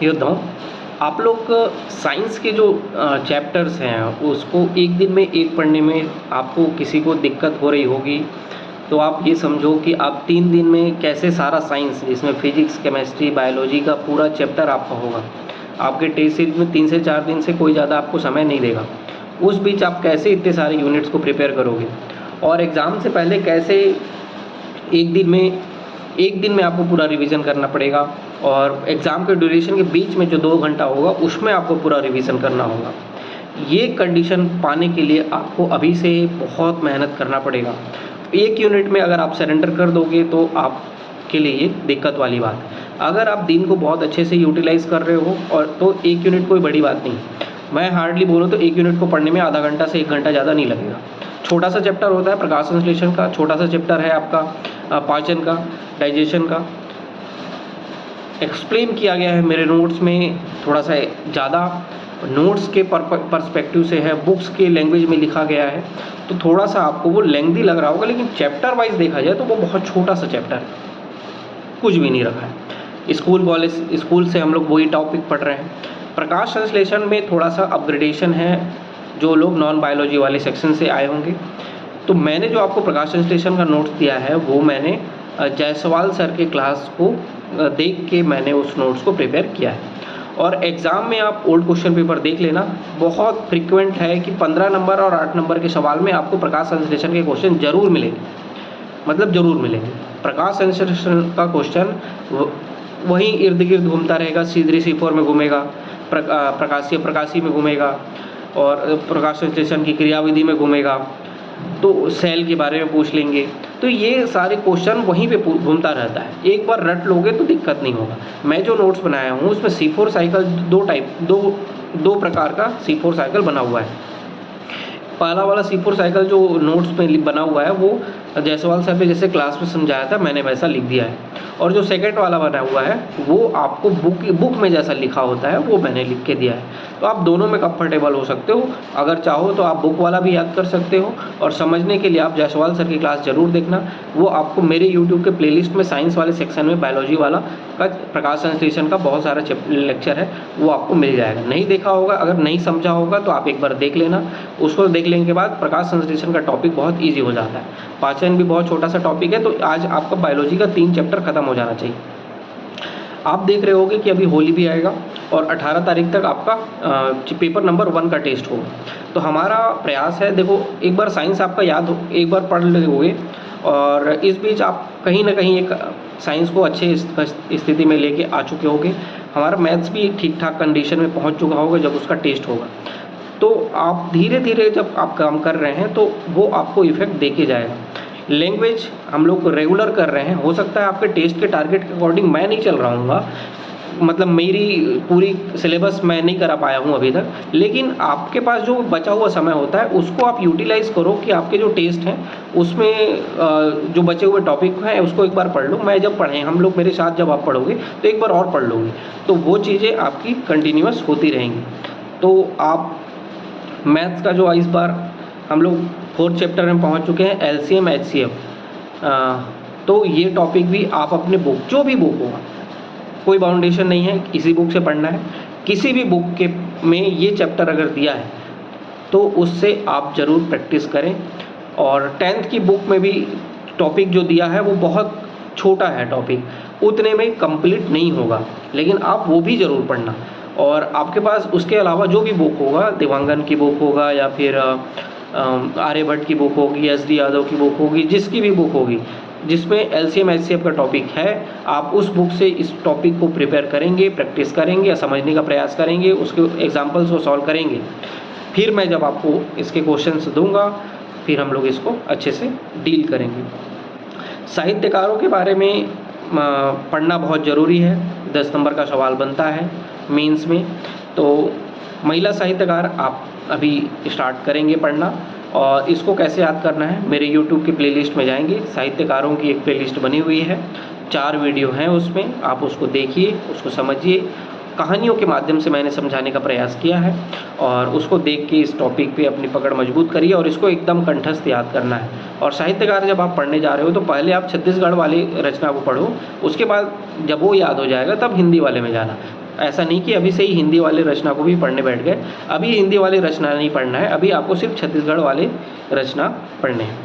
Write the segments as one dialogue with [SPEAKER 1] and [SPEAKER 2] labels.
[SPEAKER 1] योद्धाओं, आप लोग साइंस के जो चैप्टर्स हैं उसको एक दिन में एक पढ़ने में आपको किसी को दिक्कत हो रही होगी, तो आप ये समझो कि आप 3 दिन में कैसे सारा साइंस जिसमें फिजिक्स, केमिस्ट्री, बायोलॉजी का पूरा चैप्टर आपका होगा। आपके टेस्ट सीरीज में 3 से 4 दिन से कोई ज़्यादा आपको समय नहीं देगा। उस बीच आप कैसे इतने सारे यूनिट्स को प्रिपेयर करोगे और एग्ज़ाम से पहले कैसे एक दिन में एक दिन में आपको पूरा रिवीजन करना पड़ेगा और एग्ज़ाम के ड्यूरेशन के बीच में जो 2 घंटा होगा उसमें आपको पूरा रिवीजन करना होगा। ये कंडीशन पाने के लिए आपको अभी से बहुत मेहनत करना पड़ेगा। एक यूनिट में अगर आप सरेंडर कर दोगे तो आपके लिए ये दिक्कत वाली बात है। अगर आप दिन को बहुत अच्छे से यूटिलाइज़ कर रहे हो और तो एक यूनिट कोई बड़ी बात नहीं। मैं हार्डली बोलूँ तो एक यूनिट को पढ़ने में आधा घंटा से 1 घंटा ज़्यादा नहीं लगेगा। छोटा सा चैप्टर होता है प्रकाश संश्लेषण का, छोटा सा चैप्टर है आपका पाचन का, डाइजेशन का। एक्सप्लेन किया गया है मेरे नोट्स में थोड़ा सा ज़्यादा, नोट्स के पर्सपेक्टिव से है, बुक्स के लैंग्वेज में लिखा गया है, तो थोड़ा सा आपको वो लेंथी लग रहा होगा, लेकिन चैप्टर वाइज देखा जाए तो वो बहुत छोटा सा चैप्टर है, कुछ भी नहीं रखा है। स्कूल से हम लोग वही टॉपिक पढ़ रहे हैं। प्रकाश संश्लेषण में थोड़ा सा अपग्रेडेशन है, जो लोग नॉन बायोलॉजी वाले सेक्शन से आए होंगे। तो मैंने जो आपको प्रकाश संश्लेषण का नोट्स दिया है वो मैंने जायसवाल सर के क्लास को देख के मैंने उस नोट्स को प्रिपेयर किया है। और एग्ज़ाम में आप ओल्ड क्वेश्चन पेपर देख लेना, बहुत फ्रिक्वेंट है कि 15 नंबर और 8 नंबर के सवाल में आपको प्रकाश संश्लेषण के क्वेश्चन ज़रूर मिलेंगे, मतलब ज़रूर मिलेंगे। प्रकाश संश्लेषण का क्वेश्चन वहीं इर्द गिर्द घूमता रहेगा, C3 C4 में घूमेगा, प्रकाशीय में घूमेगा और प्रकाश संश्लेषण की क्रियाविधि में घूमेगा, तो सेल के बारे में पूछ लेंगे। तो ये सारे क्वेश्चन वहीं पे घूमता रहता है, एक बार रट लोगे तो दिक्कत नहीं होगा। मैं जो नोट्स बनाया हूँ उसमें C4 साइकिल दो प्रकार का C4 साइकिल बना हुआ है। पहला वाला C4 साइकिल जो नोट्स में बना हुआ है वो जायसवाल सर ने जैसे क्लास में समझाया था मैंने वैसा लिख दिया है, और जो सेकंड वाला बना हुआ है वो आपको बुक में जैसा लिखा होता है वो मैंने लिख के दिया है। तो आप दोनों में कंफर्टेबल हो सकते हो। अगर चाहो तो आप बुक वाला भी याद कर सकते हो, और समझने के लिए आप जायसवाल सर की क्लास ज़रूर देखना। वो आपको मेरे यूट्यूब के प्लेलिस्ट में साइंस वाले सेक्शन में बायोलॉजी वाला का प्रकाश संश्लेषण का बहुत सारा लेक्चर है, वो आपको मिल जाएगा। नहीं देखा होगा, अगर नहीं समझा होगा तो आप एक बार देख लेना। उसको देख लेने के बाद प्रकाश संश्लेषण का टॉपिक बहुत ईजी हो जाता है। पाचन भी बहुत छोटा सा टॉपिक है, तो आज आपका बायोलॉजी का 3 चैप्टर खत्म हो जाना चाहिए। आप देख रहे होगे कि अभी होली भी आएगा और 18 तारीख तक आपका पेपर नंबर 1 का टेस्ट होगा। तो हमारा प्रयास है, देखो एक बार साइंस आपका याद हो, एक बार पढ़ लोगे और इस बीच आप कहीं ना कहीं एक साइंस को अच्छे स्थिति में लेके आ चुके होगे। हमारा मैथ्स भी ठीक ठाक कंडीशन में पहुंच चुका होगा जब उसका टेस्ट होगा। तो आप धीरे धीरे जब आप काम कर रहे हैं तो वो आपको इफेक्ट देके जाएगा। लैंग्वेज हम लोग रेगुलर कर रहे हैं, हो सकता है आपके टेस्ट के टारगेट के अकॉर्डिंग मैं नहीं चल रहा हूँ, मतलब मेरी पूरी सिलेबस मैं नहीं करा पाया हूँ अभी तक, लेकिन आपके पास जो बचा हुआ समय होता है उसको आप यूटिलाइज़ करो कि आपके जो टेस्ट हैं उसमें जो बचे हुए टॉपिक हैं उसको एक बार पढ़ लो। मैं जब पढ़ें हम लोग मेरे साथ जब आप पढ़ोगे तो एक बार और पढ़ लोगे, तो वो चीज़ें आपकी कंटिन्यूस होती रहेंगी। तो आप मैथ्स का जो इस बार हम लोग 4th चैप्टर में पहुंच चुके हैं, LCM HCF, तो ये टॉपिक भी आप अपने बुक, जो भी बुक होगा, कोई बाउंडेशन नहीं है, इसी बुक से पढ़ना है। किसी भी बुक के में ये चैप्टर अगर दिया है तो उससे आप ज़रूर प्रैक्टिस करें। और 10th की बुक में भी टॉपिक जो दिया है वो बहुत छोटा है टॉपिक, उतने में कंप्लीट नहीं होगा, लेकिन आप वो भी ज़रूर पढ़ना। और आपके पास उसके अलावा जो भी बुक होगा, देवांगन की बुक होगा या फिर आर्यभट्ट की बुक होगी, SD यादव की बुक होगी, जिसकी भी बुक होगी जिसमें LCM HCF का टॉपिक है, आप उस बुक से इस टॉपिक को प्रिपेयर करेंगे, प्रैक्टिस करेंगे, समझने का प्रयास करेंगे, उसके एग्जाम्पल्स को सॉल्व करेंगे। फिर मैं जब आपको इसके क्वेश्चंस दूंगा फिर हम लोग इसको अच्छे से डील करेंगे। साहित्यकारों के बारे में पढ़ना बहुत ज़रूरी है, 10 नंबर का सवाल बनता है मेंस में। तो महिला साहित्यकार आप अभी स्टार्ट करेंगे पढ़ना, और इसको कैसे याद करना है, मेरे YouTube के प्लेलिस्ट में जाएंगे, साहित्यकारों की एक प्लेलिस्ट बनी हुई है, 4 वीडियो हैं उसमें, आप उसको देखिए, उसको समझिए। कहानियों के माध्यम से मैंने समझाने का प्रयास किया है, और उसको देख के इस टॉपिक पे अपनी पकड़ मजबूत करिए और इसको एकदम कंठस्थ याद करना है। और साहित्यकार जब आप पढ़ने जा रहे हो तो पहले आप छत्तीसगढ़ वाली रचना को पढ़ो, उसके बाद जब वो याद हो जाएगा तब हिंदी वाले में जाना। ऐसा नहीं कि अभी से ही हिंदी वाले रचना को भी पढ़ने बैठ गए, अभी हिंदी वाले रचना नहीं पढ़ना है, अभी आपको सिर्फ छत्तीसगढ़ वाले रचना पढ़ने हैं।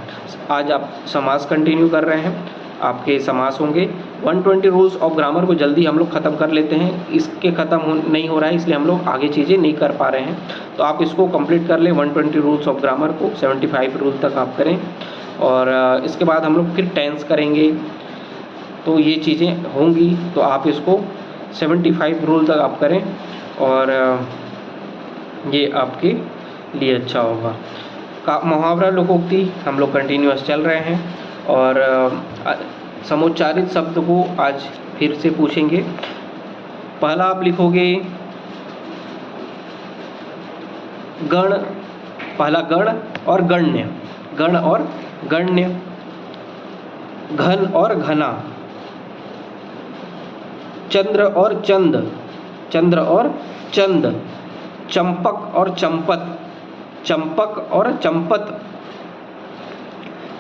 [SPEAKER 1] आज आप समास कंटिन्यू कर रहे हैं, आपके समास होंगे। 120 रूल्स ऑफ ग्रामर को जल्दी हम लोग ख़त्म कर लेते हैं, इसके ख़त्म नहीं हो रहा है इसलिए हम लोग आगे चीज़ें नहीं कर पा रहे हैं, तो आप इसको कंप्लीट कर लें 120 रूल्स ऑफ ग्रामर को, 75 रूल तक आप करें। और इसके बाद हम लोग फिर टेंस करेंगे, तो ये चीज़ें होंगी, तो आप इसको 75 रूल तक आप करें और ये आपके लिए अच्छा होगा। मुहावरा लोकोक्ति हम लोग कंटिन्यूअस चल रहे हैं और समुच्चारित शब्द को आज फिर से पूछेंगे। पहला आप लिखोगे गण, पहला गण और गण्य, गण और गण्य, घन और घना, चंद्र और चंद, चंद्र और चंद, चंपक और चंपत, चंपक और चंपत,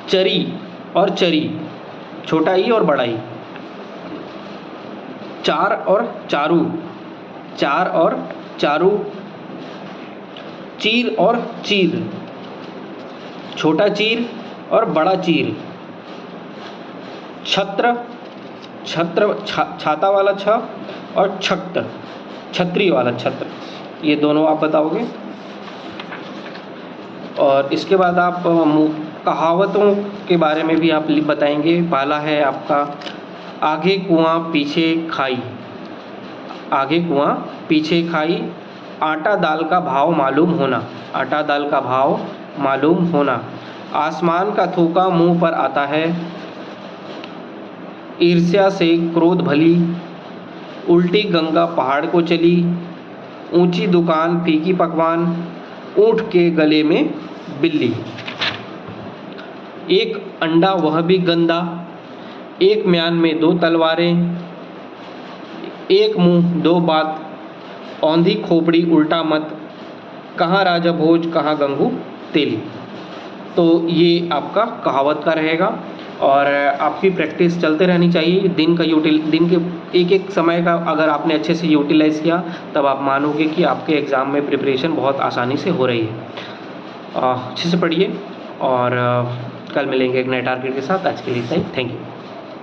[SPEAKER 1] चरी और चरी, छोटा ई और बड़ा ई, चार और चारू, चार और चारू, चीर और चीर, छोटा चीर और बड़ा चीर, छत्र, छत्र छाता वाला छ और छत्र, छतरी वाला छत्र, ये दोनों आप बताओगे। और इसके बाद आप कहावतों के बारे में भी आप बताएंगे। पहला है आपका आगे कुआं पीछे खाई, आगे कुआं पीछे खाई, आटा दाल का भाव मालूम होना, आटा दाल का भाव मालूम होना, आसमान का थूका मुंह पर आता है, ईर्ष्या से क्रोध भली, उल्टी गंगा पहाड़ को चली, ऊंची दुकान फीकी पकवान, ऊँट के गले में बिल्ली, एक अंडा वह भी गंदा, एक म्यान में दो तलवारें, एक मुंह दो बात, औंधी खोपड़ी उल्टा मत, कहाँ राजा भोज कहाँ गंगू तेली। तो ये आपका कहावत का रहेगा और आपकी प्रैक्टिस चलते रहनी चाहिए। दिन के एक समय का अगर आपने अच्छे से यूटिलाइज़ किया तब आप मानोगे कि आपके एग्ज़ाम में प्रिपरेशन बहुत आसानी से हो रही है। अच्छे से पढ़िए और कल मिलेंगे एक नए टारगेट के साथ। आज के लिए इतना ही, थैंक यू।